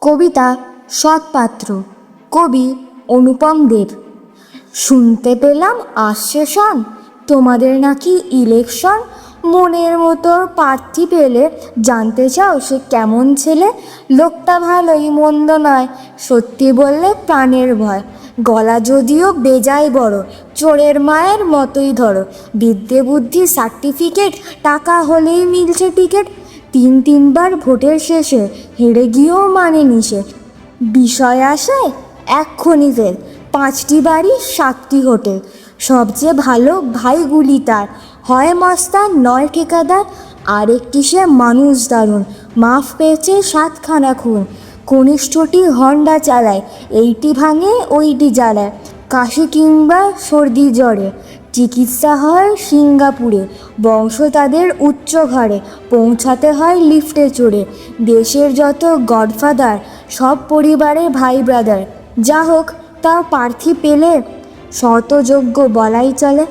কবিতা সৎপাত্র, কবি অনুপম দেব। শুনতে পেলাম আসছে শোন, তোমাদের নাকি ইলেকশন। মনের মতো প্রার্থী পেলে জানতে চাও সে কেমন ছেলে। লোকটা ভালোই, মন্দ নয়, সত্যি বললে প্রাণের ভয়। গলা যদিও বেজায় বড়, চোরের মায়ের মতোই ধরো। বিদ্যে বুদ্ধি সার্টিফিকেট, টাকা হলেই মিলছে টিকিট। তিনবার ভোটের শেষে হেরে গিয়েও মানেনি সে। বিষয় আসে এক্ষুনি ফের, 5টি বাড়ি 7টি হোটেল। সবচেয়ে ভালো ভাইগুলি তার, হয় মস্তান নয় ঠিকাদার। আরেকটি সে মানুষ দারুণ, মাফ পেয়েছে 7খানা খুন। কনিষ্ঠটি হন্ডা চালায়, এইটি ভাঙে ওইটি জ্বালায়। কাশি কিংবা সর্দি জ্বরে চিকিৎসা হয় সিঙ্গাপুরে। বংশ তাদের উচ্চ ঘরে, পৌঁছাতে হয় লিফটে চড়ে। দেশের যত গডফাদার সব পরিবারে ভাই ব্রাদার। যা হোক, তাও প্রার্থী পেলে শতযোগ্য বলাই চলে।